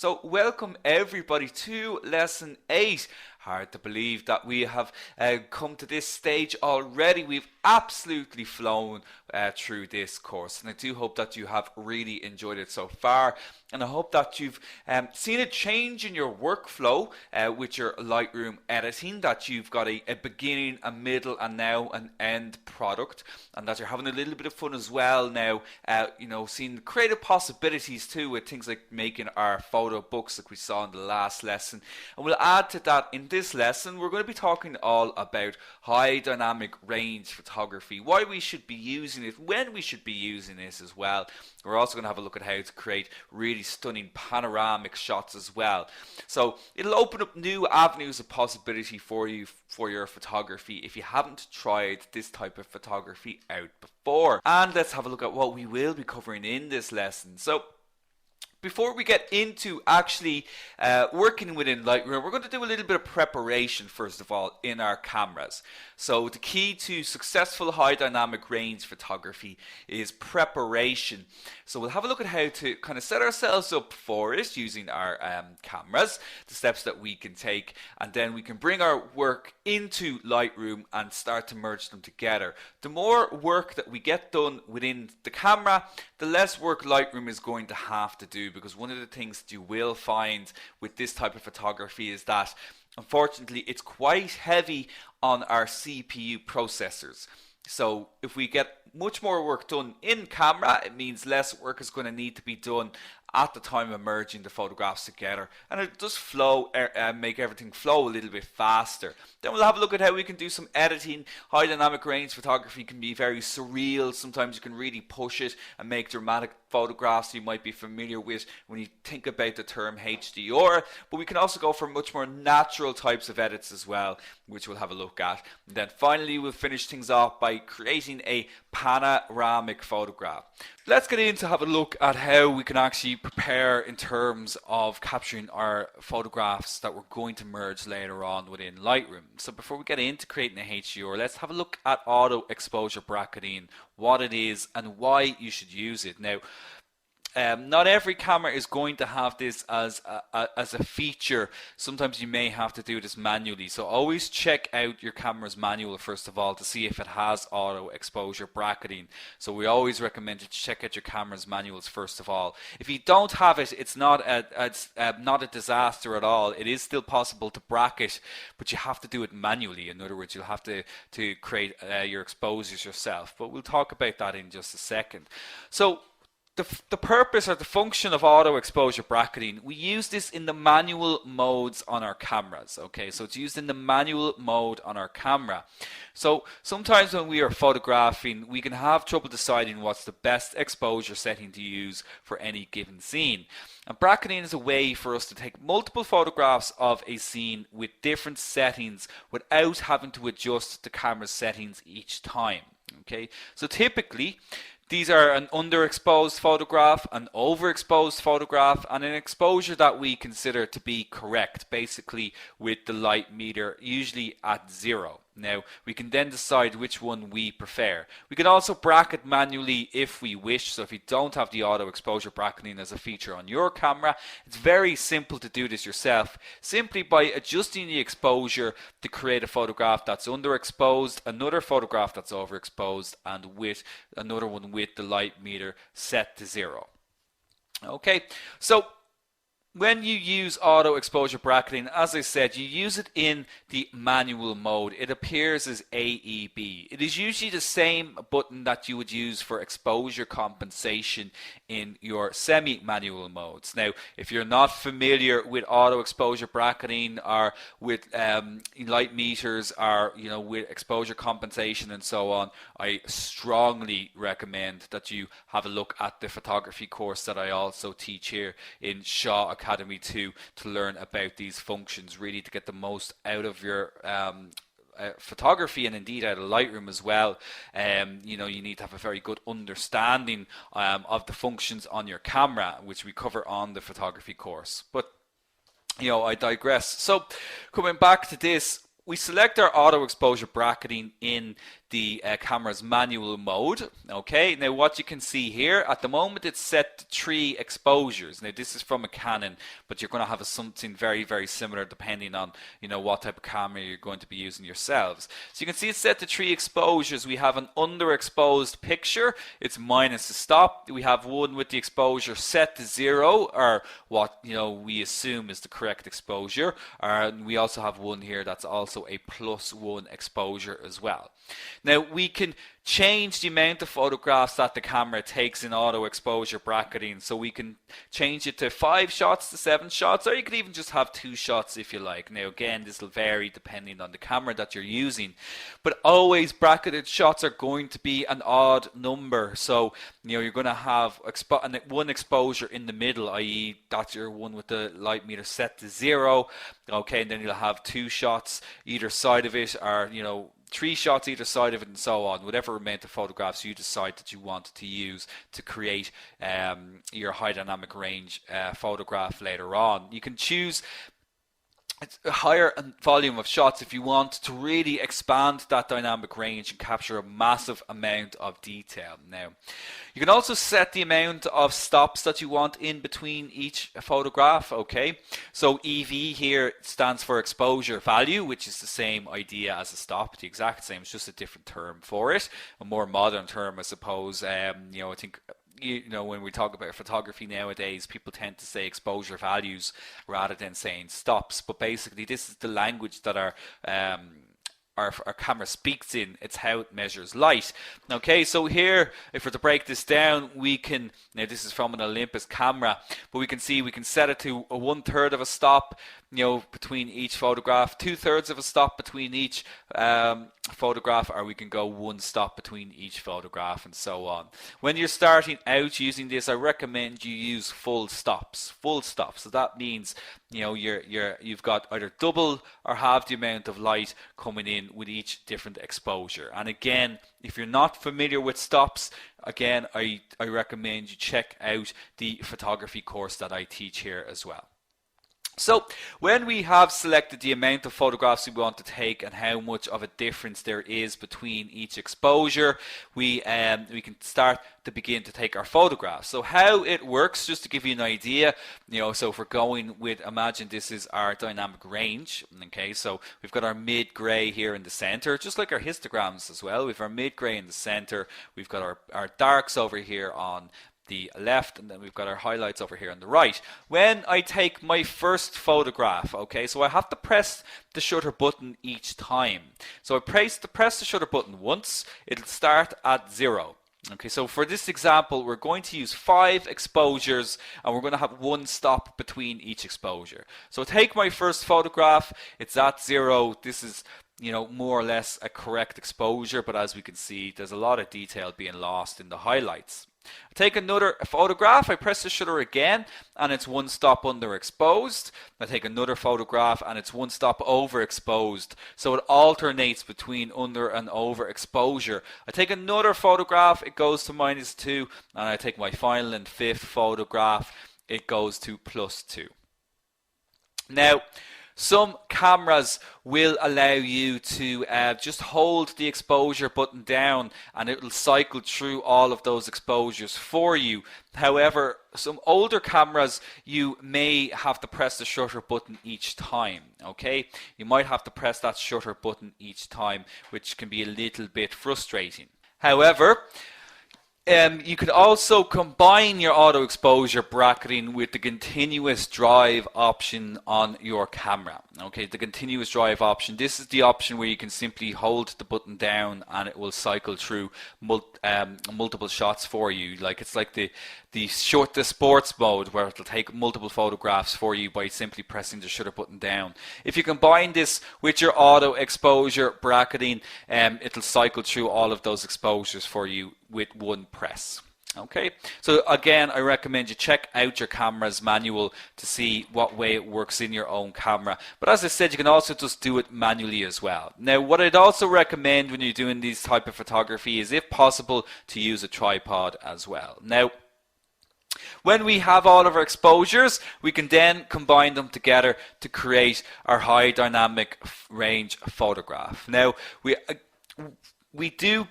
So welcome everybody to lesson 8. Hard to believe that we have come to this stage already. We've absolutely flown through this course, and I do hope that you have really enjoyed it so far, and I hope that you've seen a change in your workflow with your Lightroom editing, that you've got a beginning, a middle, and now an end product, and that you're having a little bit of fun as well now, seeing creative possibilities too with things like making our photo books like we saw in the last lesson. And we'll add to that in this lesson. We're going to be talking all about high dynamic range photography, why we should be using it, when we should be using this as well. We're also going to have a look at how to create really stunning panoramic shots as well. So it'll open up new avenues of possibility for you for your photography if you haven't tried this type of photography out before. And let's have a look at what we will be covering in this lesson. So before we get into actually working within Lightroom, we're going to do a little bit of preparation first of all in our cameras. So the key to successful high dynamic range photography is preparation. So we'll have a look at how to kind of set ourselves up for it using our cameras, the steps that we can take, and then we can bring our work into Lightroom and start to merge them together. The more work that we get done within the camera, the less work Lightroom is going to have to do, because one of the things that you will find with this type of photography is that unfortunately it's quite heavy on our CPU processors. So if we get much more work done in camera, it means less work is going to need to be done at the time of merging the photographs together, and it does flow, make everything flow a little bit faster. Then we'll have a look at how we can do some editing. High dynamic range photography can be very surreal. Sometimes you can really push it and make dramatic photographs you might be familiar with when you think about the term HDR, but we can also go for much more natural types of edits as well, which we'll have a look at. And then finally we'll finish things off by creating a panoramic photograph. Let's get in to have a look at how we can actually prepare in terms of capturing our photographs that we're going to merge later on within Lightroom. So before we get into creating a HDR, let's have a look at auto exposure bracketing, what it is and why you should use it. Now, not every camera is going to have this as a feature. Sometimes you may have to do this manually, so always check out your camera's manual first of all to see if it has auto exposure bracketing. So we always recommend you check out your camera's manuals first of all. If you don't have it, it's not a disaster at all. It is still possible to bracket, but you have to do it manually. In other words, you'll have to create your exposures yourself, but we'll talk about that in just a second. So the purpose or the function of auto exposure bracketing, we use this in the manual modes on our cameras. Okay, so it's used in the manual mode on our camera. So sometimes when we are photographing, we can have trouble deciding what's the best exposure setting to use for any given scene. And bracketing is a way for us to take multiple photographs of a scene with different settings without having to adjust the camera's settings each time. Okay, so typically these are an underexposed photograph, an overexposed photograph, and an exposure that we consider to be correct, basically with the light meter usually at 0. Now, we can then decide which one we prefer. We can also bracket manually if we wish, so if you don't have the auto exposure bracketing as a feature on your camera, it's very simple to do this yourself, simply by adjusting the exposure to create a photograph that's underexposed, another photograph that's overexposed, and with another one with the light meter set to 0. Okay, so when you use auto exposure bracketing, as I said, you use it in the manual mode. It appears as AEB. It is usually the same button that you would use for exposure compensation in your semi-manual modes. Now, if you're not familiar with auto exposure bracketing or with light meters or with exposure compensation and so on, I strongly recommend that you have a look at the photography course that I also teach here in Shaw Academy 2 to learn about these functions, really to get the most out of your photography and indeed out of Lightroom as well. You need to have a very good understanding of the functions on your camera, which we cover on the photography course. But I digress. So coming back to this, we select our auto exposure bracketing in the camera's manual mode. Okay, now what you can see here, at the moment it's set to 3 exposures. Now this is from a Canon, but you're going to have something very, very similar depending on, you know, what type of camera you're going to be using yourselves. So you can see it's set to 3 exposures. We have an underexposed picture, it's minus a stop. We have one with the exposure set to 0, or what, you know, we assume is the correct exposure. And we also have one here that's also a +1 exposure as well. Now we can change the amount of photographs that the camera takes in auto exposure bracketing, so we can change it to 5 shots to 7 shots, or you could even just have 2 shots if you like. Now again, this will vary depending on the camera that you're using, but always bracketed shots are going to be an odd number. So you know, you're going to have one exposure in the middle, i.e. that's your one with the light meter set to 0. Okay, and then you'll have 2 shots either side of it, or you know, 3 shots either side of it, and so on, whatever amount of photographs you decide that you want to use to create your high dynamic range photograph later on. You can choose a higher volume of shots if you want to really expand that dynamic range and capture a massive amount of detail. Now, you can also set the amount of stops that you want in between each photograph. Okay, so EV here stands for exposure value, which is the same idea as a stop, the exact same, it's just a different term for it, a more modern term, I suppose. You know, I think, you know, when we talk about photography nowadays, people tend to say exposure values rather than saying stops. But basically, this is the language that our camera speaks in. It's how it measures light. Okay, so here, if we're to break this down, we can, now this is from an Olympus camera, but we can see we can set it to a 1/3 of a stop, you know, between each photograph, 2/3 of a stop between each photograph, or we can go 1 stop between each photograph, and so on. When you're starting out using this, I recommend you use full stops. So that means, you know, you've got either double or half the amount of light coming in with each different exposure. And again, if you're not familiar with stops, again, I recommend you check out the photography course that I teach here as well. So when we have selected the amount of photographs we want to take and how much of a difference there is between each exposure, we can start to begin to take our photographs. So how it works, just to give you an idea, you know, so if we're going with, imagine this is our dynamic range. Okay, so we've got our mid gray here in the center, just like our histograms as well. We've our mid gray in the center, we've got our darks over here on the left, and then we've got our highlights over here on the right. When I take my first photograph, okay, so I have to press the shutter button each time. So I press the shutter button once, it'll start at 0. Okay, so for this example, we're going to use 5 exposures, and we're going to have 1 stop between each exposure. So take my first photograph, it's at 0. This is, you know, more or less a correct exposure, but as we can see, there's a lot of detail being lost in the highlights. I take another photograph, I press the shutter again, and it's 1 stop underexposed. I take another photograph, and it's 1 stop overexposed. So it alternates between under and overexposure. I take another photograph, it goes to -2, and I take my final and 5th photograph, it goes to +2. Now, some cameras will allow you to just hold the exposure button down, and it will cycle through all of those exposures for you. However, some older cameras, you may have to press the shutter button each time. Okay, you might have to press that shutter button each time, which can be a little bit frustrating. However, you could also combine your auto exposure bracketing with the continuous drive option on your camera. Okay, the continuous drive option, this is the option where you can simply hold the button down and it will cycle through multiple shots for you. Like, it's like the sports mode, where it'll take multiple photographs for you by simply pressing the shutter button down. If you combine this with your auto exposure bracketing, it'll cycle through all of those exposures for you with 1 press. Okay, so again, I recommend you check out your camera's manual to see what way it works in your own camera. But as I said, you can also just do it manually as well. Now, what I'd also recommend when you're doing these type of photography is, if possible, to use a tripod as well. Now, When we have all of our exposures, we can then combine them together to create our high dynamic range photograph. Now, we do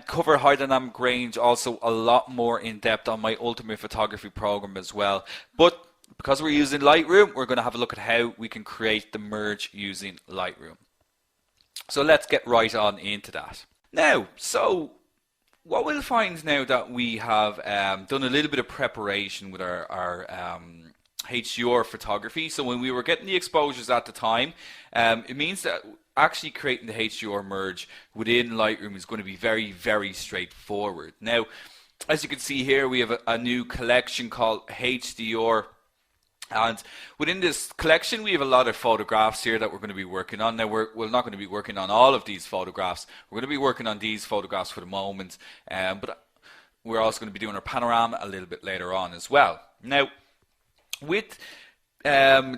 cover high dynamic range also a lot more in depth on my Ultimate Photography program as well. But because we're using Lightroom, we're going to have a look at how we can create the merge using Lightroom. So let's get right on into that. Now, so what we'll find now that we have done a little bit of preparation with our HDR photography. So when we were getting the exposures at the time, it means that actually creating the HDR merge within Lightroom is going to be very, very straightforward. Now, as you can see here, we have a new collection called HDR. And within this collection, we have a lot of photographs here that we're going to be working on. Now, we're not going to be working on all of these photographs. We're going to be working on these photographs for the moment. But we're also going to be doing our panorama a little bit later on as well. Now, with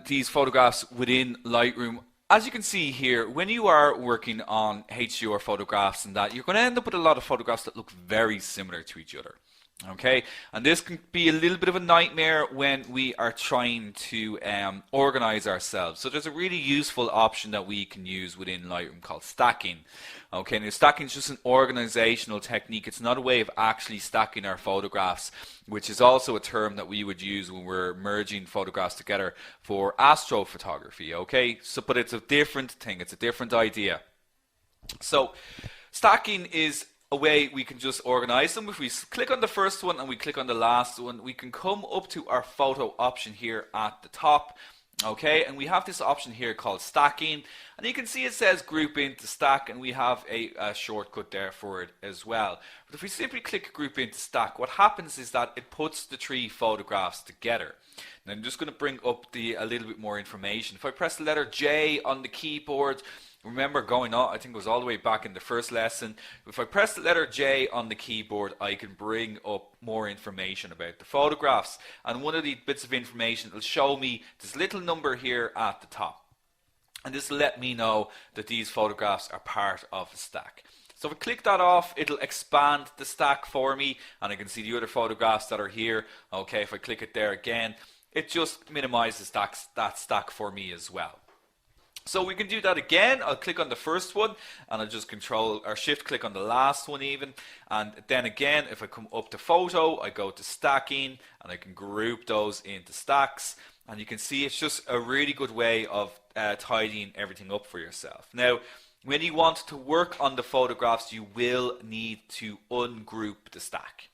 these photographs within Lightroom, as you can see here, when you are working on HDR photographs and that, you're going to end up with a lot of photographs that look very similar to each other. Okay, and this can be a little bit of a nightmare when we are trying to organize ourselves. So there's a really useful option that we can use within Lightroom called stacking. Okay, now stacking is just an organizational technique. It's not a way of actually stacking our photographs, which is also a term that we would use when we're merging photographs together for astrophotography. Okay, so but it's a different thing. It's a different idea. So stacking is a way we can just organize them. If we click on the first one and we click on the last one, we can come up to our photo option here at the top. Okay, and we have this option here called stacking, and you can see it says group into stack, and we have a shortcut there for it as well. But if we simply click group into stack, what happens is that it puts the three photographs together. Now I'm just going to bring up a little bit more information. If I press the letter J on the keyboard, remember going on, I think it was all the way back in the first lesson, if I press the letter J on the keyboard, I can bring up more information about the photographs. And one of the bits of information will show me this little number here at the top. And this will let me know that these photographs are part of a stack. So if I click that off, it'll expand the stack for me, and I can see the other photographs that are here. Okay, if I click it there again, it just minimizes that stack for me as well. So we can do that again. I'll click on the first one and I'll just control or shift click on the last one even. And then again, if I come up to photo, I go to stacking and I can group those into stacks. And you can see it's just a really good way of tidying everything up for yourself. Now, when you want to work on the photographs, you will need to ungroup the stack.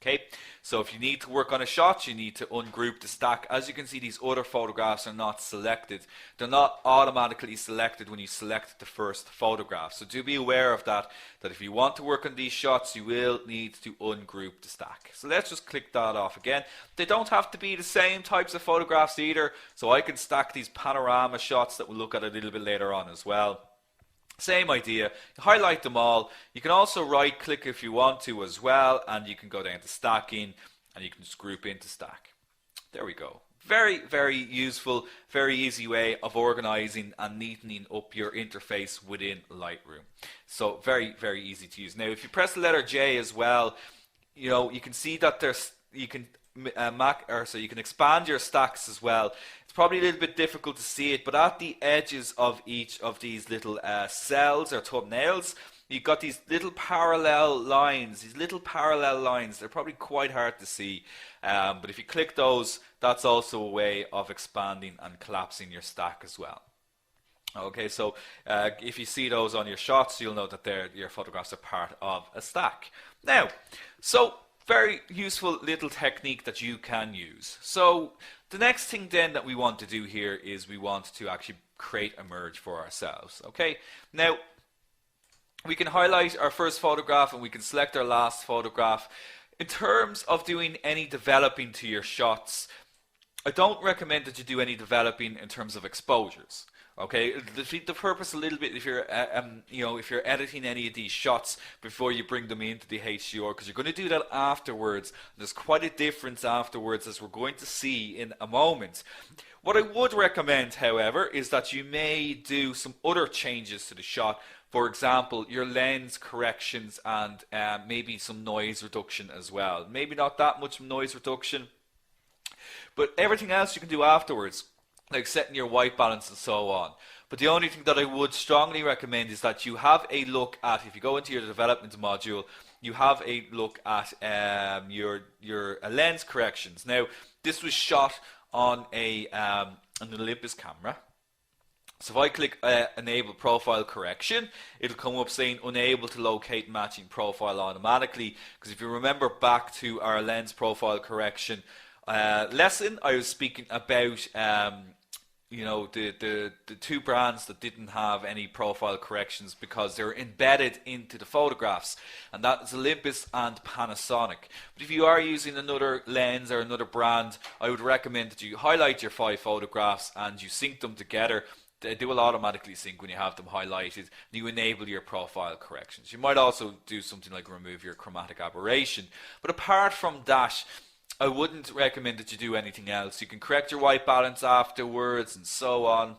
Okay, so if you need to work on a shot, you need to ungroup the stack. As you can see, these other photographs are not selected. They're not automatically selected when you select the first photograph. So do be aware of that if you want to work on these shots, you will need to ungroup the stack. So let's just click that off again. They don't have to be the same types of photographs either. So I can stack these panorama shots that we'll look at a little bit later on as well. Same idea, highlight them all. You can also right click if you want to as well, and you can go down to stacking and you can just group into stack. There we go. Very, very useful, very easy way of organizing and neatening up your interface within Lightroom. So very, very easy to use. Now if you press the letter J as well, you can see that you can expand your stacks as well. It's probably a little bit difficult to see it, but at the edges of each of these little cells or thumbnails, you've got these little parallel lines. They're probably quite hard to see, but if you click those, that's also a way of expanding and collapsing your stack as well. Okay, so if you see those on your shots, you'll know that your photographs are part of a stack. Now, so very useful little technique that you can use. So the next thing then that we want to do here is we want to actually create a merge for ourselves. Okay, now we can highlight our first photograph and we can select our last photograph. In terms of doing any developing to your shots, I don't recommend that you do any developing in terms of exposures. Okay, the purpose a little bit if you're if you're editing any of these shots before you bring them into the HDR, because you're going to do that afterwards. There's quite a difference afterwards, as we're going to see in a moment. What I would recommend, however, is that you may do some other changes to the shot. For example, your lens corrections and maybe some noise reduction as well. Maybe not that much noise reduction, But everything else you can do afterwards, like setting your white balance and so on. But the only thing that I would strongly recommend is that you have a look at, if you go into your development module, you have a look at your lens corrections. Now, this was shot on an Olympus camera. So if I click enable profile correction, it'll come up saying unable to locate matching profile automatically. Because if you remember back to our lens profile correction lesson, I was speaking about you know, the two brands that didn't have any profile corrections because they're embedded into the photographs, and that is Olympus and Panasonic. But if you are using another lens or another brand, I would recommend that you highlight your 5 photographs and you sync them together. They will automatically sync when you have them highlighted, and you enable your profile corrections. You might also do something like remove your chromatic aberration. But apart from that, I wouldn't recommend that you do anything else. You can correct your white balance afterwards and so on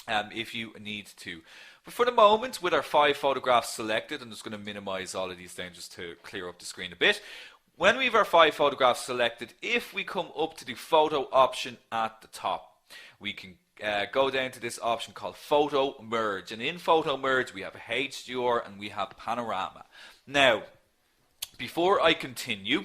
if you need to. But for the moment, with our 5 photographs selected, I'm just going to minimize all of these down just to clear up the screen a bit. When we have our 5 photographs selected, if we come up to the photo option at the top, we can go down to this option called Photo Merge. And in Photo Merge, we have HDR and we have Panorama. Now, before I continue,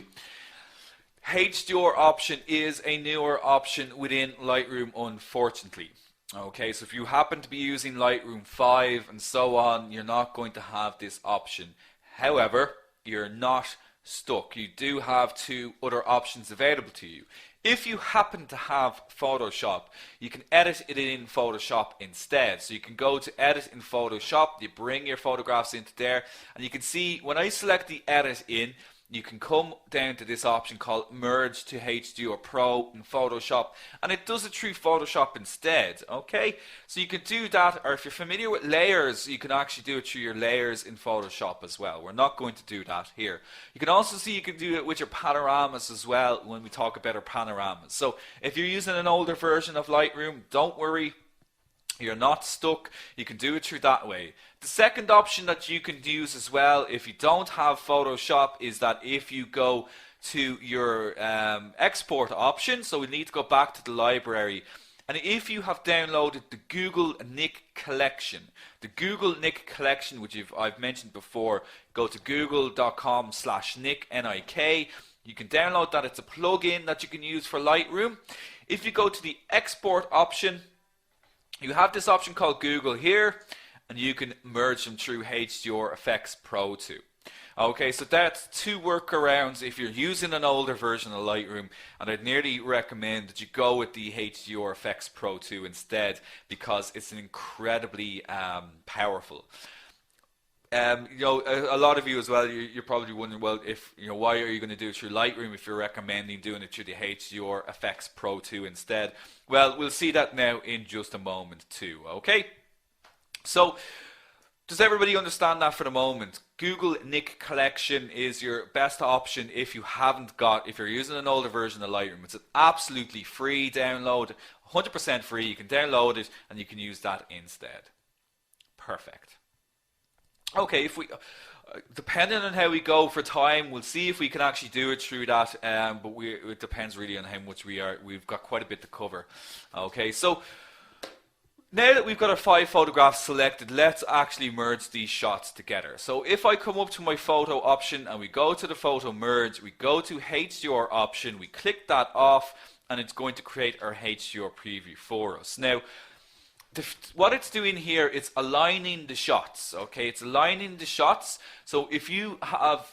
HDR option is a newer option within Lightroom, unfortunately. Okay, so if you happen to be using Lightroom 5 and so on, you're not going to have this option. However, you're not stuck. You do have 2 other options available to you. If you happen to have Photoshop, you can edit it in Photoshop instead. So you can go to edit in Photoshop, you bring your photographs into there, and you can see when I select the edit in, you can come down to this option called Merge to HDR Pro in Photoshop, and it does it through Photoshop instead. Okay, so you can do that, or if you're familiar with layers, you can actually do it through your layers in Photoshop as well. We're not going to do that here. You can also see you can do it with your panoramas as well when we talk about our panoramas. So if you're using an older version of Lightroom, don't worry. You're not stuck. You can do it through that way. The second option that you can use as well if you don't have Photoshop is that if you go to your export option, so we need to go back to the library, and if you have downloaded the Google Nik Collection, which I've mentioned before, go to google.com/Nik, N-I-K. You can download that. It's a plugin that you can use for Lightroom. If you go to the export option, you have this option called Google here, and you can merge them through HDR Effects Pro 2. Okay, so that's 2 workarounds if you're using an older version of Lightroom, and I'd nearly recommend that you go with the HDR Effects Pro 2 instead, because it's incredibly powerful. You know, a lot of you as well, you're probably wondering, well, if you know, why are you going to do it through Lightroom if you're recommending doing it through the HDR Effects Pro 2 instead? Well, we'll see that now in just a moment too. Okay, so does everybody understand that for the moment? Google Nik Collection is your best option if you haven't got, if you're using an older version of Lightroom. It's an absolutely free download, 100% free. You can download it and you can use that instead. Perfect. Okay, if we, depending on how we go for time, we'll see if we can actually do it through that. But it depends really on how much we've got quite a bit to cover. Okay, so now that we've got our 5 photographs selected, let's actually merge these shots together. So if I come up to my photo option and we go to the photo merge, we go to HDR option, we click that off, and it's going to create our HDR preview for us. Now, what it's doing here, it's aligning the shots. Okay, it's aligning the shots. So if you have,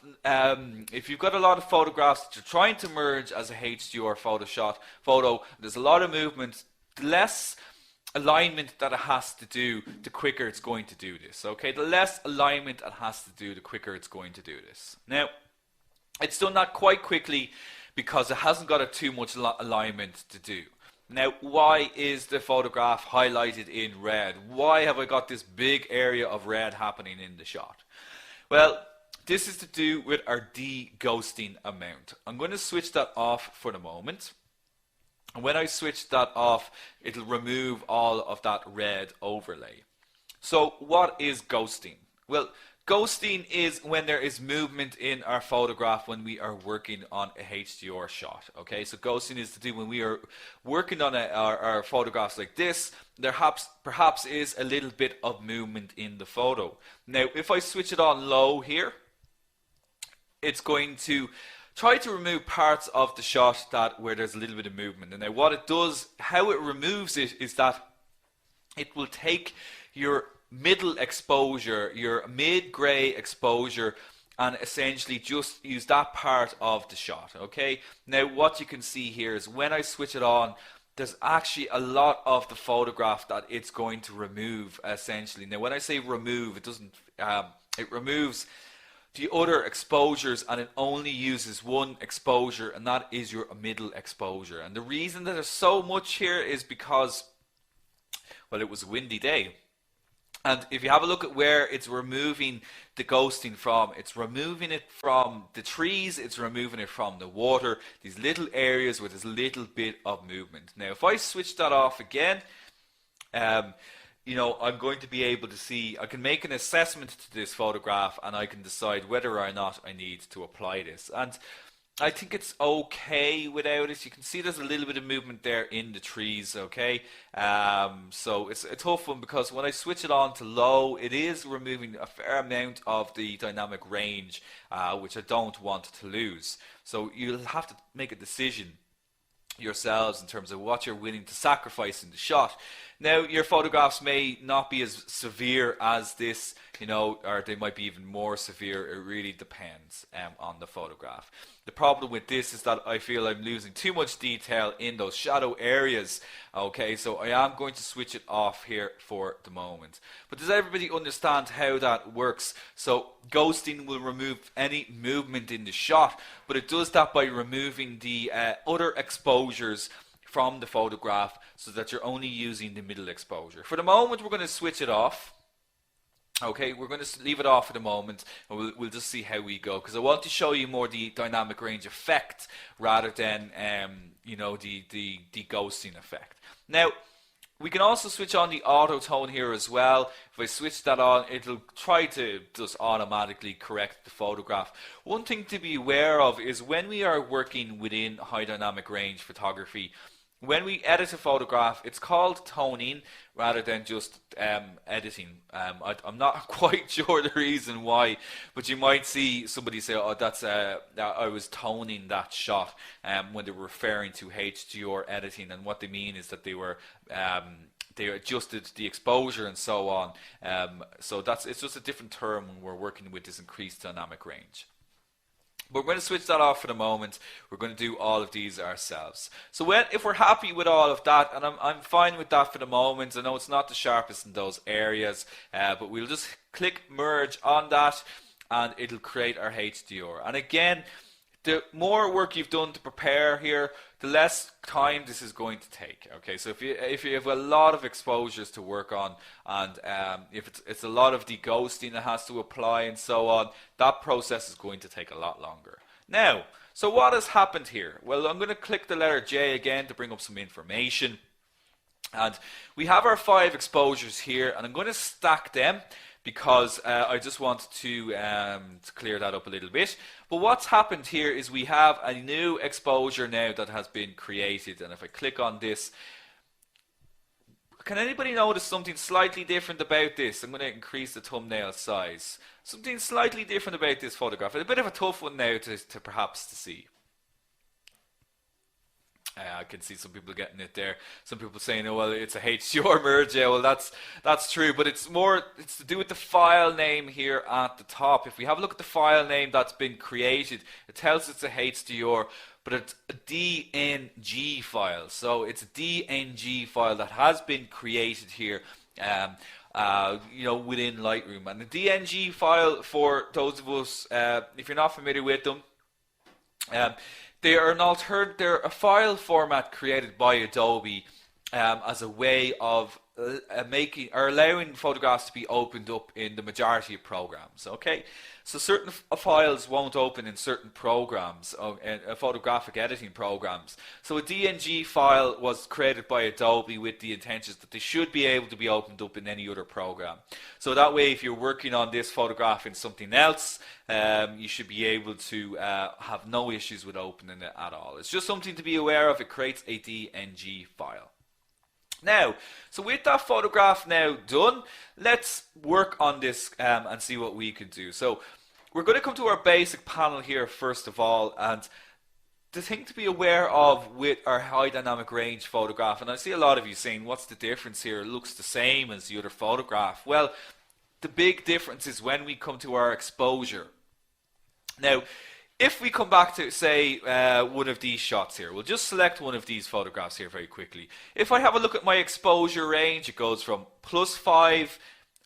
if you've got a lot of photographs that you're trying to merge as a HDR photo, there's a lot of movement. The less alignment that it has to do, the quicker it's going to do this. Okay, the less alignment it has to do, the quicker it's going to do this. Now, it's done that quite quickly because it hasn't got too much alignment to do. Now, why is the photograph highlighted in red? Why have I got this big area of red happening in the shot? Well, this is to do with our de-ghosting amount. I'm going to switch that off for the moment. And when I switch that off, it'll remove all of that red overlay. So what is ghosting? Well, ghosting is when there is movement in our photograph when we are working on a HDR shot. Okay, so ghosting is to do when we are working on our photographs like this. There perhaps is a little bit of movement in the photo. Now, if I switch it on low here, it's going to try to remove parts of the shot where there's a little bit of movement. And now what it does, how it removes it, is that it will take your middle exposure, your mid-gray exposure, and essentially just use that part of the shot. Okay, now what you can see here is when I switch it on, there's actually a lot of the photograph that it's going to remove essentially. Now when I say remove, it doesn't it removes the other exposures, and it only uses one exposure, and that is your middle exposure. And the reason that there's so much here is because, well, it was a windy day. And if you have a look at where it's removing the ghosting from, it's removing it from the trees, it's removing it from the water, these little areas where there's a little bit of movement. Now, if I switch that off again, you know, I'm going to be able to see, I can make an assessment to this photograph, and I can decide whether or not I need to apply this. And I think it's okay without it. You can see there's a little bit of movement there in the trees, okay? So it's a tough one, because when I switch it on to low, it is removing a fair amount of the dynamic range, which I don't want to lose. So you'll have to make a decision yourselves in terms of what you're willing to sacrifice in the shot. Now, your photographs may not be as severe as this, you know, or they might be even more severe. It really depends on the photograph. The problem with this is that I feel I'm losing too much detail in those shadow areas. Okay, so I am going to switch it off here for the moment. But does everybody understand how that works? So ghosting will remove any movement in the shot, but it does that by removing the other exposures from the photograph, so that you're only using the middle exposure. For the moment, we're going to switch it off. Okay, we're going to leave it off for the moment, and we'll just see how we go, because I want to show you more the dynamic range effect rather than you know, the ghosting effect. Now, we can also switch on the auto tone here as well. If I switch that on, it'll try to just automatically correct the photograph. One thing to be aware of is when we are working within high dynamic range photography, when we edit a photograph, it's called toning rather than just editing. I'm not quite sure the reason why, but you might see somebody say, oh, that's I was toning that shot when they were referring to HDR editing, and what they mean is that they adjusted the exposure and so on. So it's just a different term when we're working with this increased dynamic range. But we're going to switch that off for the moment. We're going to do all of these ourselves. So if we're happy with all of that, and I'm fine with that for the moment, I know it's not the sharpest in those areas, but we'll just click merge on that, and it'll create our HDR. And again, the more work you've done to prepare here, the less time this is going to take. Okay, so if you have a lot of exposures to work on, and if it's a lot of deghosting that has to apply and so on, that process is going to take a lot longer. Now, so what has happened here? Well, I'm going to click the letter J again to bring up some information. And we have our 5 exposures here, and I'm going to stack them, because I just want to clear that up a little bit. But what's happened here is we have a new exposure now that has been created, and if I click on this, can anybody notice something slightly different about this? I'm going to increase the thumbnail size. Something slightly different about this photograph. A bit of a tough one now to perhaps to see. I can see some people getting it there. Some people saying, oh, well, it's a HDR merge. Yeah, well, that's true, but it's to do with the file name here at the top. If we have a look at the file name that's been created, it tells us it's a HDR, but it's a DNG file. So it's a DNG file that has been created here, you know, within Lightroom. And the DNG file, for those of us, if you're not familiar with them, they're a file format created by Adobe as a way of making or allowing photographs to be opened up in the majority of programs. Okay, so certain files won't open in certain programs, photographic editing programs. So a DNG file was created by Adobe with the intentions that they should be able to be opened up in any other program. So that way, if you're working on this photograph in something else, you should be able to have no issues with opening it at all. It's just something to be aware of. It creates a DNG file. Now, so with that photograph now done, let's work on this and see what we can do. So we're going to come to our basic panel here first of all, and the thing to be aware of with our high dynamic range photograph, and I see a lot of you saying, what's the difference here? It looks the same as the other photograph. Well, the big difference is when we come to our exposure. Now, if we come back to, say, one of these shots here, we'll just select one of these photographs here very quickly. If I have a look at my exposure range, it goes from +5,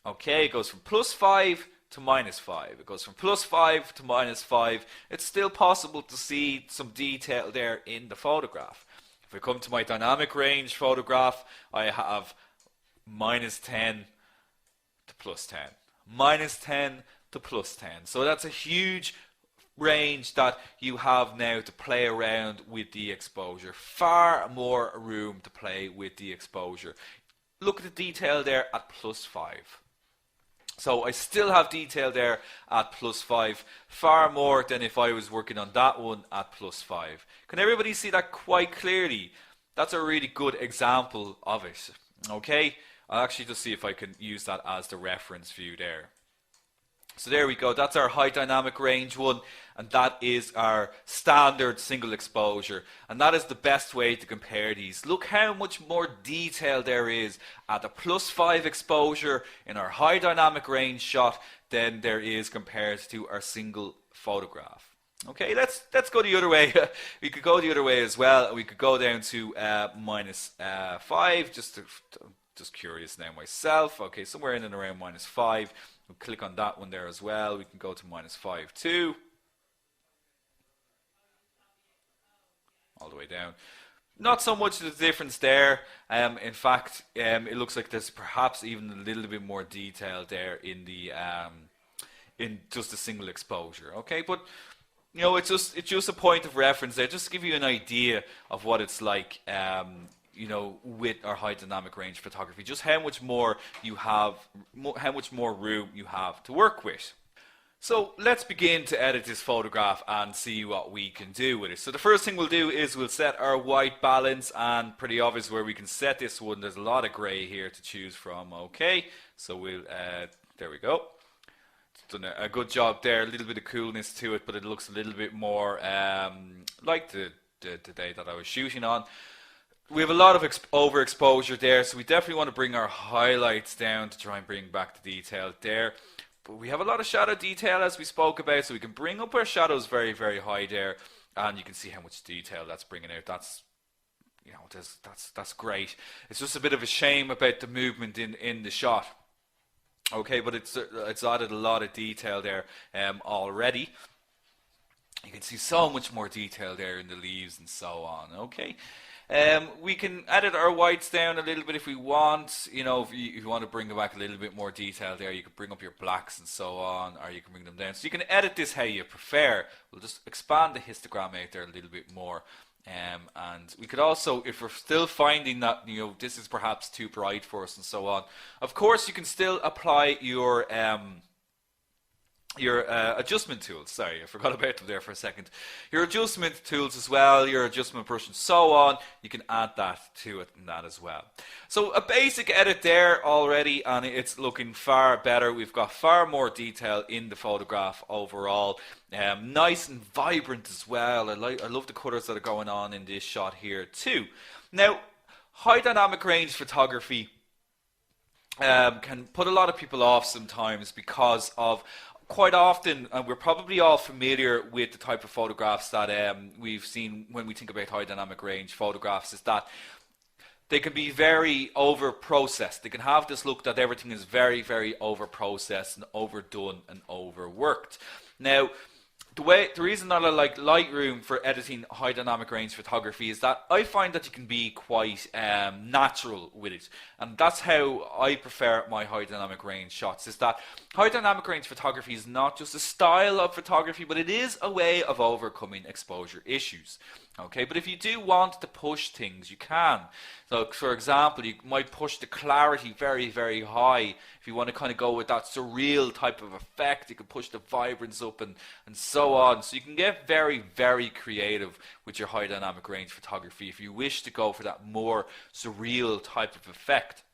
okay, it goes from +5 to -5. It goes from +5 to -5. It's still possible to see some detail there in the photograph. If I come to my dynamic range photograph, I have -10 to +10, -10 to +10. So that's a huge range that you have now to play around with the exposure. Far more room to play with the exposure. Look at the detail there at +5. So I still have detail there at +5, far more than if I was working on that one at +5. Can everybody see that quite clearly? That's a really good example of it. Okay, I'll actually just see if I can use that as the reference view there. So there we go, that's our high dynamic range one, and that is our standard single exposure, and that is the best way to compare these. Look how much more detail there is at a +5 exposure in our high dynamic range shot than there is compared to our single photograph. Okay, let's go the other way. We could go the other way as well. We could go down to -5, just curious now myself. Okay, somewhere in and around -5. We'll click on that one there as well. We can go to -5 too. All the way down. Not so much of the difference there. In fact, it looks like there's perhaps even a little bit more detail there in the in just a single exposure. Okay, but you know, it's just a point of reference there, just to give you an idea of what it's like. You know, with our high dynamic range photography, just how much more you have, how much more room you have to work with. So let's begin to edit this photograph and see what we can do with it. So the first thing we'll do is we'll set our white balance, and pretty obvious where we can set this one. There's a lot of gray here to choose from. Okay, so we'll there we go. It's done a good job there. A little bit of coolness to it, but it looks a little bit more like the day that I was shooting on. We have a lot of overexposure there, so we definitely want to bring our highlights down to try and bring back the detail there. But we have a lot of shadow detail as we spoke about, so we can bring up our shadows very, very high there, and you can see how much detail that's bringing out. That's, you know, that's great. It's just a bit of a shame about the movement in the shot. Okay, but it's added a lot of detail there already. You can see so much more detail there in the leaves and so on. Okay. We can edit our whites down a little bit if we want. You know, if you want to bring back a little bit more detail there, you can bring up your blacks and so on, or you can bring them down. So you can edit this how you prefer. We'll just expand the histogram out there a little bit more. And we could also, if we're still finding that, you know, this is perhaps too bright for us and so on, of course you can still apply your adjustment tools. Sorry, I forgot about them there for a second. Your adjustment tools as well, your adjustment brush and so on, you can add that to it and that as well. So a basic edit there already, and it's looking far better. We've got far more detail in the photograph overall. Nice and vibrant as well. I love the colors that are going on in this shot here too. Now, high dynamic range photography can put a lot of people off sometimes because of quite often, and we're probably all familiar with the type of photographs that we've seen when we think about high dynamic range photographs, is that they can be very over processed. They can have this look that everything is very, very over processed and overdone and overworked. Now, The reason that I like Lightroom for editing high dynamic range photography is that I find that you can be quite natural with it, and that's how I prefer my high dynamic range shots. Is that high dynamic range photography is not just a style of photography, but it is a way of overcoming exposure issues. Okay, but if you do want to push things, you can. So, for example, you might push the clarity very, very high. If you want to kind of go with that surreal type of effect, you can push the vibrance up and so on. So you can get very, very creative with your high dynamic range photography if you wish to go for that more surreal type of effect.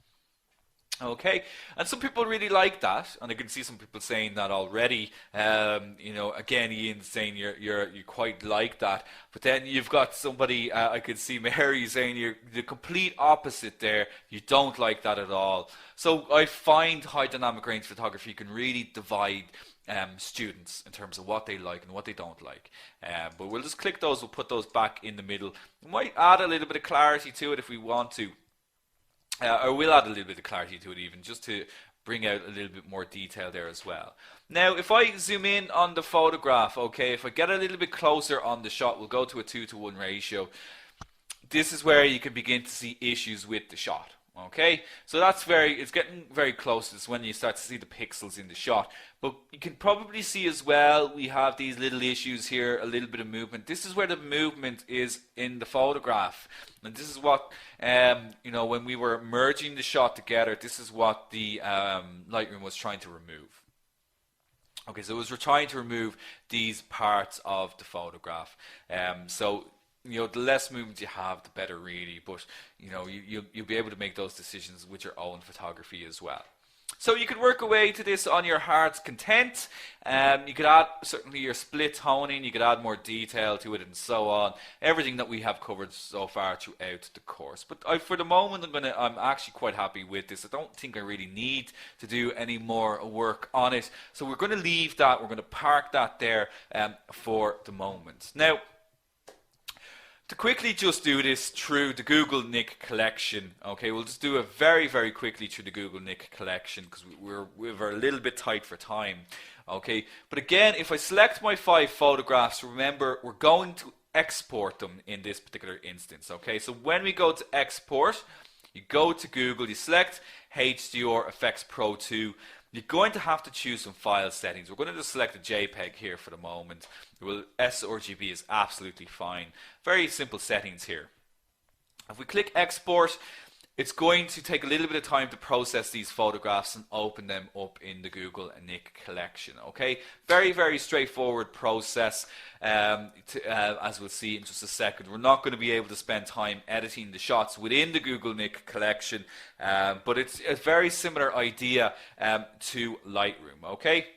Okay, and some people really like that, and I can see some people saying that already. You know, again, Ian saying you quite like that, but then you've got somebody I could see Mary saying you're the complete opposite there. You don't like that at all. So I find high dynamic range photography can really divide students in terms of what they like and what they don't like. But we'll just click those. We'll put those back in the middle. We might add a little bit of clarity to it if we want to. Or we'll add a little bit of clarity to it even, just to bring out a little bit more detail there as well. Now, if I zoom in on the photograph, okay, if I get a little bit closer on the shot, we'll go to a 2:1 ratio. This is where you can begin to see issues with the shot. Okay, so it's getting very close. It's when you start to see the pixels in the shot. But you can probably see as well, we have these little issues here, a little bit of movement. This is where the movement is in the photograph. And this is what, you know, when we were merging the shot together, this is what the Lightroom was trying to remove. Okay, so it was trying to remove these parts of the photograph. So, you know, the less movement you have, the better really, but you know, you'll be able to make those decisions with your own photography as well. So you could work away to this on your heart's content. You could add certainly your split toning, you could add more detail to it and so on. Everything that we have covered so far throughout the course. But for the moment I'm actually quite happy with this. I don't think I really need to do any more work on it. So we're going to leave that, we're going to park that there for the moment. Now, to quickly just do this through the Google Nik Collection, okay, we'll just do it very, very quickly through the Google Nik Collection because we're a little bit tight for time, okay. But again, if I select my 5 photographs, remember we're going to export them in this particular instance, okay. So when we go to export, you go to Google, you select HDR Effects Pro 2. You're going to have to choose some file settings. We're going to just select a JPEG here for the moment. Well, sRGB is absolutely fine. Very simple settings here. If we click export, it's going to take a little bit of time to process these photographs and open them up in the Google Nik Collection. Okay, very, very straightforward process. As we'll see in just a second, we're not going to be able to spend time editing the shots within the Google Nik Collection, but it's a very similar idea to Lightroom. Okay.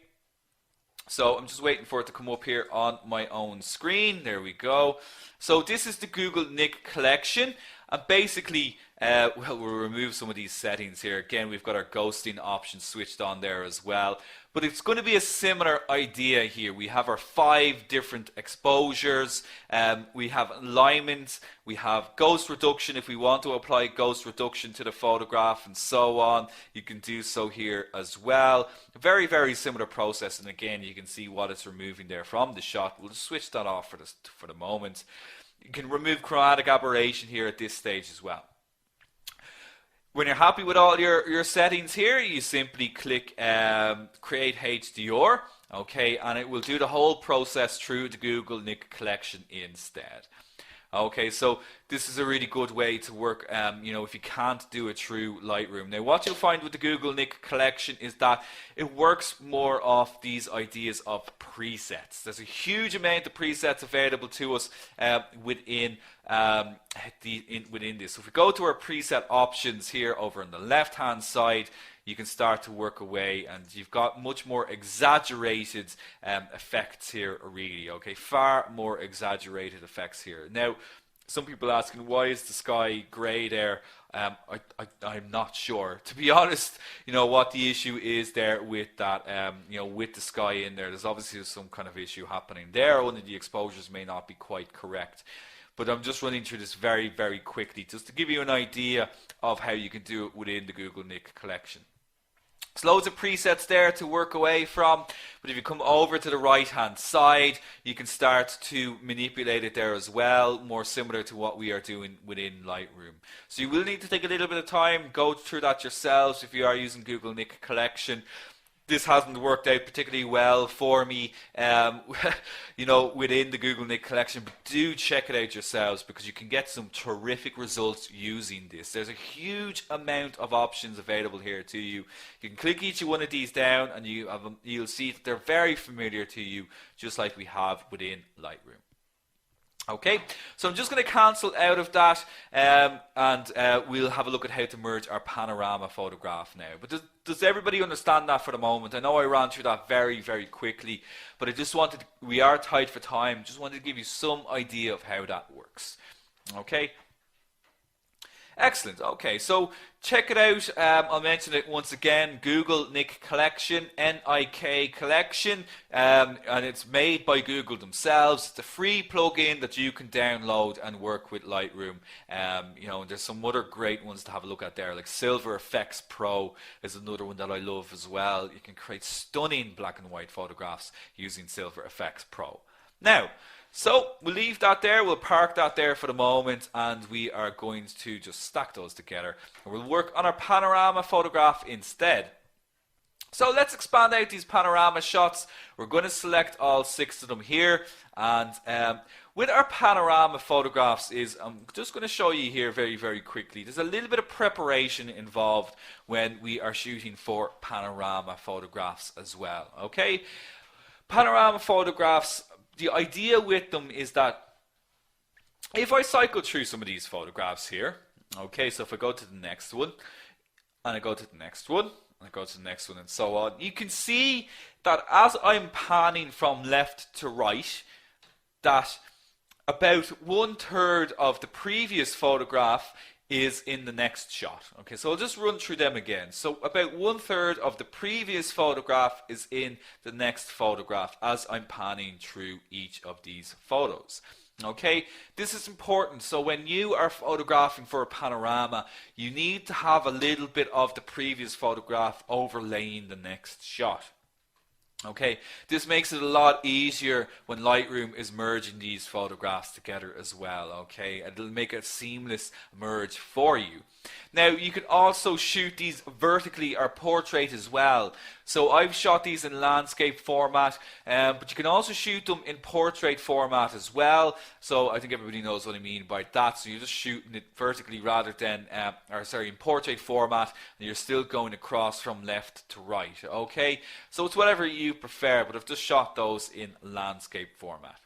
So I'm just waiting for it to come up here on my own screen. There we go. So this is the Google Nik Collection, and basically, well, we'll remove some of these settings here. Again, we've got our ghosting option switched on there as well. But it's going to be a similar idea here. We have our 5 different exposures. We have alignment. We have ghost reduction if we want to apply ghost reduction to the photograph and so on. You can do so here as well. Very, very similar process. And again, you can see what it's removing there from the shot. We'll just switch that off for the moment. You can remove chromatic aberration here at this stage as well. When you're happy with all your settings here, you simply click Create HDR, okay, and it will do the whole process through the Google Nik Collection instead. Okay, so this is a really good way to work, you know, if you can't do it through Lightroom. Now, what you'll find with the Google Nik Collection is that it works more off these ideas of presets. There's a huge amount of presets available to us within this. So if we go to our preset options here over on the left-hand side, you can start to work away, and you've got much more exaggerated effects here, really. Okay, far more exaggerated effects here. Now, some people are asking, why is the sky grey there? I'm not sure, to be honest. You know what the issue is there with that. You know, with the sky in there, there's obviously some kind of issue happening there. One of the exposures may not be quite correct. But I'm just running through this very, very quickly, just to give you an idea of how you can do it within the Google Nik Collection. There's loads of presets there to work away from, but if you come over to the right hand side, you can start to manipulate it there as well, more similar to what we are doing within Lightroom. So you will need to take a little bit of time, go through that yourselves if you are using Google Nik Collection. This hasn't worked out particularly well for me, you know, within the Google Nik Collection, but do check it out yourselves because you can get some terrific results using this. There's a huge amount of options available here to you. You can click each one of these down and you'll see that they're very familiar to you, just like we have within Lightroom. Okay, so I'm just going to cancel out of that and we'll have a look at how to merge our panorama photograph now. But does everybody understand that for the moment? I know I ran through that very, very quickly, but I just wanted, we are tight for time, just wanted to give you some idea of how that works. Okay. Excellent. Okay, so check it out. I'll mention it once again. Google Nik Collection, N-I-K Collection, and it's made by Google themselves. It's a free plugin that you can download and work with Lightroom. You know, and there's some other great ones to have a look at there, like Silver Effects Pro is another one that I love as well. You can create stunning black and white photographs using Silver Effects Pro. Now, so we'll leave that there, we'll park that there for the moment, and we are going to just stack those together. And we'll work on our panorama photograph instead. So let's expand out these panorama shots. We're going to select all 6 of them here, and with our panorama photographs I'm just going to show you here very, very quickly. There's a little bit of preparation involved when we are shooting for panorama photographs as well. Okay, panorama photographs, the idea with them is that if I cycle through some of these photographs here, okay, so if I go to the next one, and I go to the next one, and I go to the next one, and so on, you can see that as I'm panning from left to right, that about 1/3 of the previous photograph is in the next shot. Okay, so I'll just run through them again. So about 1/3 of the previous photograph is in the next photograph as I'm panning through each of these photos. Okay, this is important. So when you are photographing for a panorama, you need to have a little bit of the previous photograph overlaying the next shot. Okay, this makes it a lot easier when Lightroom is merging these photographs together as well. Okay, it'll make a seamless merge for you. Now you can also shoot these vertically or portrait as well. So I've shot these in landscape format, but you can also shoot them in portrait format as well. So I think everybody knows what I mean by that. So you're just shooting it vertically rather than, in portrait format, and you're still going across from left to right. Okay, so it's whatever you prefer, but I've just shot those in landscape format.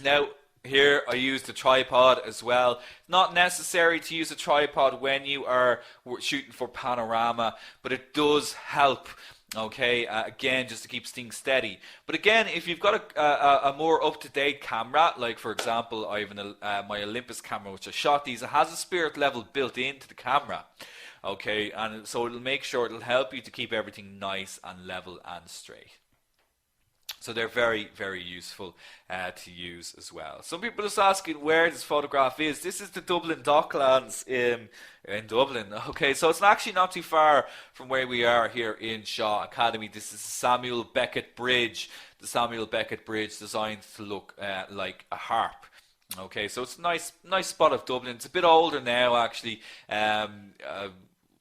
Now, here I used a tripod as well. Not necessary to use a tripod when you are shooting for panorama, but it does help. Okay, again, just to keep things steady. But again, if you've got a more up-to-date camera, like for example, I have my Olympus camera, which I shot these, it has a spirit level built into the camera. Okay, and so it'll make sure it'll help you to keep everything nice and level and straight. So they're very, very useful to use as well. Some people are just asking where this photograph is. This is the Dublin Docklands in Dublin. Okay, so it's actually not too far from where we are here in Shaw Academy. This is the Samuel Beckett Bridge. The Samuel Beckett Bridge designed to look like a harp. Okay, so it's a nice spot of Dublin. It's a bit older now, actually.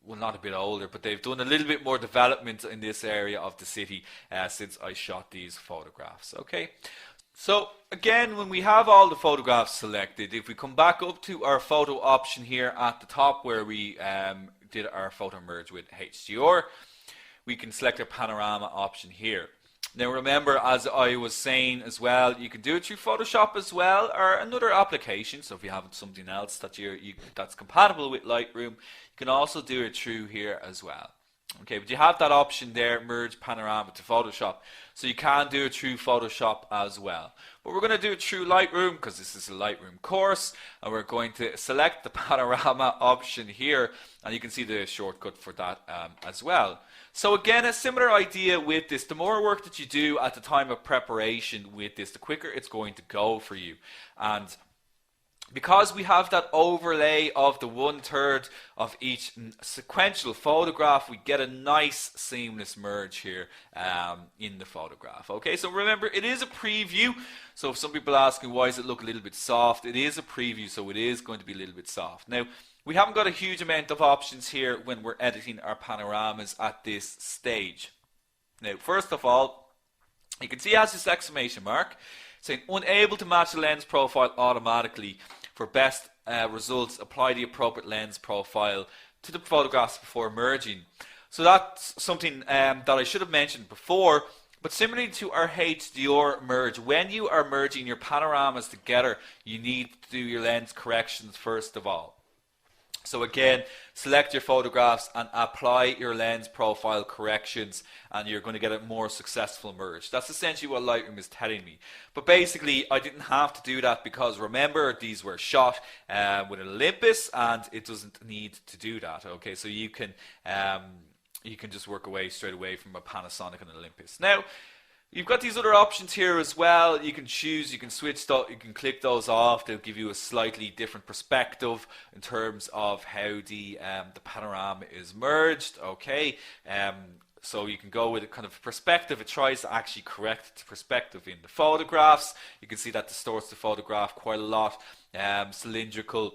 Well, not a bit older, but they've done a little bit more development in this area of the city since I shot these photographs. Okay, so again, when we have all the photographs selected, if we come back up to our photo option here at the top where we did our photo merge with HDR, we can select our panorama option here. Now remember, as I was saying as well, you can do it through Photoshop as well, or another application. So if you have something else that that's compatible with Lightroom, you can also do it through here as well. Okay, but you have that option there, merge panorama to Photoshop. So you can do it through Photoshop as well. But we're going to do it through Lightroom because this is a Lightroom course, and we're going to select the panorama option here, and you can see the shortcut for that as well. So again, a similar idea with this. The more work that you do at the time of preparation with this, the quicker it's going to go for you. And because we have that overlay of the 1/3 of each sequential photograph, we get a nice seamless merge here in the photograph. Okay, so remember, it is a preview. So if some people are asking why does it look a little bit soft, it is a preview, so it is going to be a little bit soft. Now, we haven't got a huge amount of options here when we're editing our panoramas at this stage. Now, first of all, you can see it has this exclamation mark saying unable to match the lens profile automatically. For best results, apply the appropriate lens profile to the photographs before merging. So that's something that I should have mentioned before, but similarly to our HDR merge, when you are merging your panoramas together, you need to do your lens corrections first of all. So again, select your photographs and apply your lens profile corrections, and you're going to get a more successful merge. That's essentially what Lightroom is telling me. But basically, I didn't have to do that because remember, these were shot with an Olympus, and it doesn't need to do that. Okay, so you can just work away straight away from a Panasonic and an Olympus. Now, you've got these other options here as well. You can choose, you can switch, you can click those off. They'll give you a slightly different perspective in terms of how the panorama is merged. Okay, so you can go with a kind of perspective. It tries to actually correct the perspective in the photographs. You can see that distorts the photograph quite a lot. Cylindrical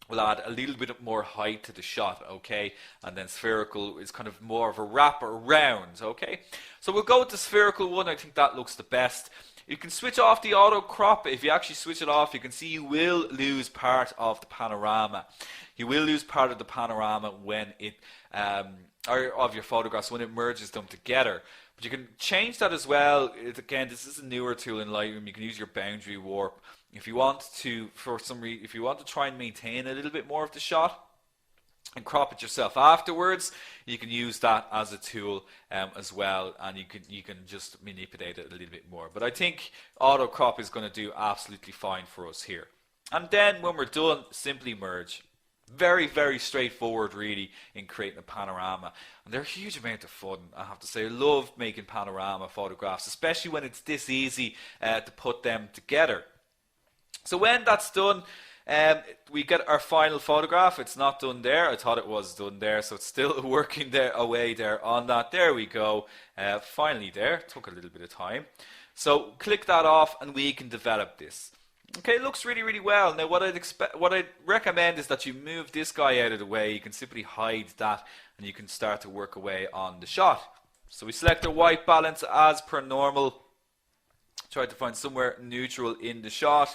will add a little bit more height to the shot, okay, and then spherical is kind of more of a wrap around, okay. So we'll go with the spherical one. I think that looks the best. You can switch off the auto crop. If you actually switch it off, you can see you will lose part of the panorama. You will lose part of the panorama when it or of your photographs when it merges them together. But you can change that as well. Again, this is a newer tool in Lightroom. You can use your boundary warp. If you want to, if you want to try and maintain a little bit more of the shot and crop it yourself afterwards, you can use that as a tool as well, and you can just manipulate it a little bit more. But I think auto crop is going to do absolutely fine for us here. And then when we're done, simply merge. Very, very straightforward really in creating a panorama, and they're a huge amount of fun, I have to say. I love making panorama photographs, especially when it's this easy to put them together. So when that's done, we get our final photograph. It's not done there. I thought it was done there, so it's still working there away there on that. There we go. Finally there. Took a little bit of time. So click that off and we can develop this. Okay, it looks really, really well. Now what I'd recommend is that you move this guy out of the way. You can simply hide that and you can start to work away on the shot. So we select the white balance as per normal. Try to find somewhere neutral in the shot.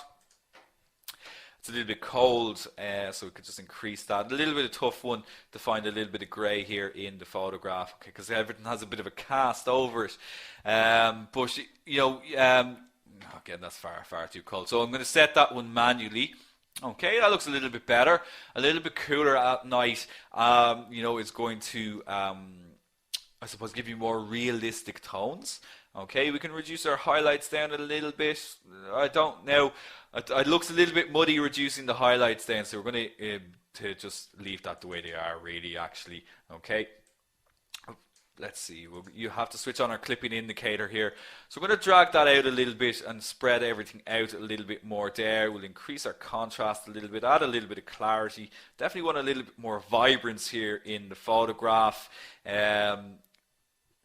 It's a little bit cold, so we could just increase that. A little bit of tough one to find a little bit of grey here in the photograph, okay, because everything has a bit of a cast over it. But you know, again, that's far too cold. So I'm going to set that one manually. Okay, that looks a little bit better, a little bit cooler at night. You know, it's going to, I suppose, give you more realistic tones. Okay, we can reduce our highlights down a little bit. I don't know. It looks a little bit muddy reducing the highlights down, so we're going to just leave that the way they are, really, actually. Okay. Let's see. You have to switch on our clipping indicator here. So we're going to drag that out a little bit and spread everything out a little bit more there. We'll increase our contrast a little bit, add a little bit of clarity. Definitely want a little bit more vibrance here in the photograph.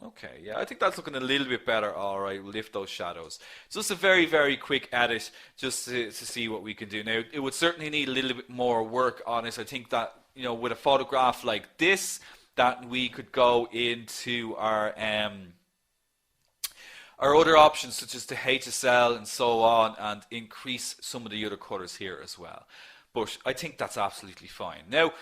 Okay, yeah, I think that's looking a little bit better. All right, we'll lift those shadows. So it's a very, very quick edit just to see what we can do. Now, it would certainly need a little bit more work on it. I think that, you know, with a photograph like this, that we could go into our other options, such as the HSL and so on, and increase some of the other colors here as well. But I think that's absolutely fine. Now,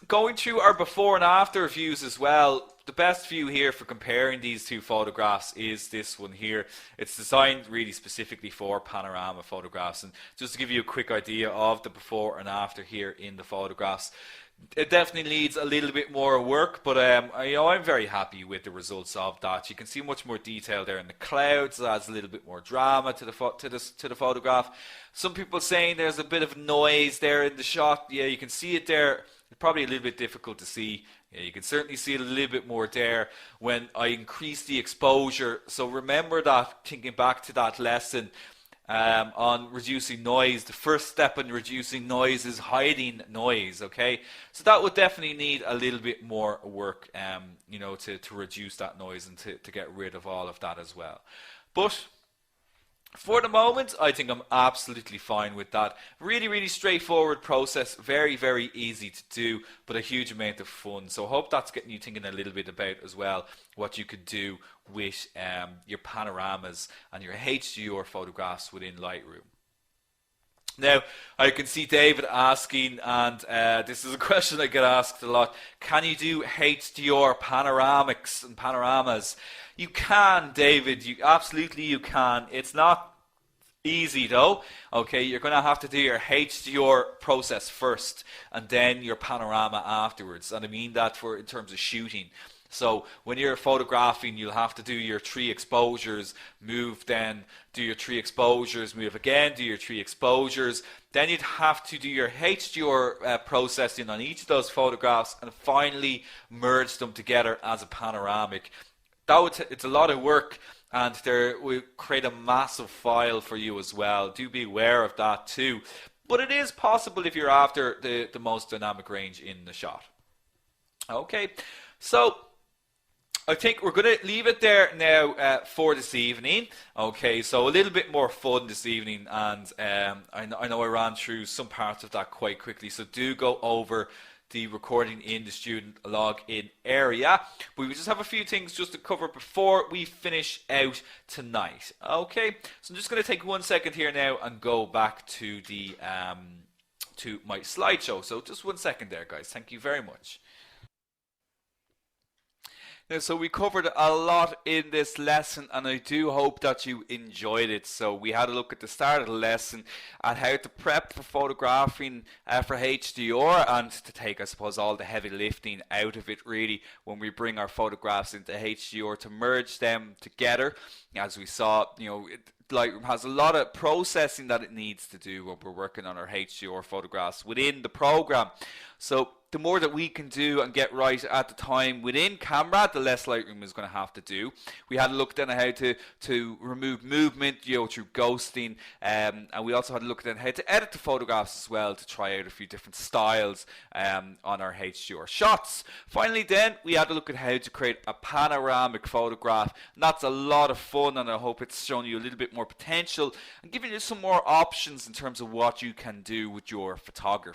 going through our before and after views as well, the best view here for comparing these two photographs is this one here. It's designed really specifically for panorama photographs, and just to give you a quick idea of the before and after here in the photographs, it definitely needs a little bit more work, but you know, I'm very happy with the results of that. You can see much more detail there in the clouds. It adds a little bit more drama to the photograph. Some people saying there's a bit of noise there in the shot. Yeah, you can see it there. It's probably a little bit difficult to see. Yeah, you can certainly see it a little bit more there when I increase the exposure. So remember that, thinking back to that lesson, on reducing noise. The first step in reducing noise is hiding noise, okay? So that would definitely need a little bit more work, you know, to reduce that noise and to get rid of all of that as well. But for the moment, I think I'm absolutely fine with that. Really, really straightforward process. Very, very easy to do, but a huge amount of fun. So I hope that's getting you thinking a little bit about as well what you could do with your panoramas and your HDR photographs within Lightroom. Now, I can see David asking, and this is a question I get asked a lot, can you do HDR panoramics and panoramas? You can, David, absolutely you can. It's not easy though, okay? You're going to have to do your HDR process first, and then your panorama afterwards, and I mean that in terms of shooting. So when you're photographing, you'll have to do your 3 exposures, move, then do your 3 exposures, move again, do your 3 exposures. Then you'd have to do your HDR processing on each of those photographs and finally merge them together as a panoramic. It's a lot of work, and there will create a massive file for you as well. Do be aware of that too. But it is possible if you're after the most dynamic range in the shot. Okay, so I think we're going to leave it there now for this evening. Okay, so a little bit more fun this evening, and I know I ran through some parts of that quite quickly, so do go over the recording in the student login area. But we just have a few things just to cover before we finish out tonight. Okay, so I'm just going to take 1 second here now and go back to the to my slideshow. So just 1 second there, guys. Thank you very much. Now, so we covered a lot in this lesson, and I do hope that you enjoyed it. So we had a look at the start of the lesson at how to prep for photographing for HDR, and to take, I suppose, all the heavy lifting out of it really when we bring our photographs into HDR to merge them together. As we saw, you know, Lightroom has a lot of processing that it needs to do when we're working on our HDR photographs within the program. So the more that we can do and get right at the time within camera, the less Lightroom is going to have to do. We had a look then at how to remove movement, you know, through ghosting, and we also had a look at how to edit the photographs as well, to try out a few different styles on our HDR shots. Finally then, we had a look at how to create a panoramic photograph, and that's a lot of fun, and I hope it's shown you a little bit more potential and giving you some more options in terms of what you can do with your photography.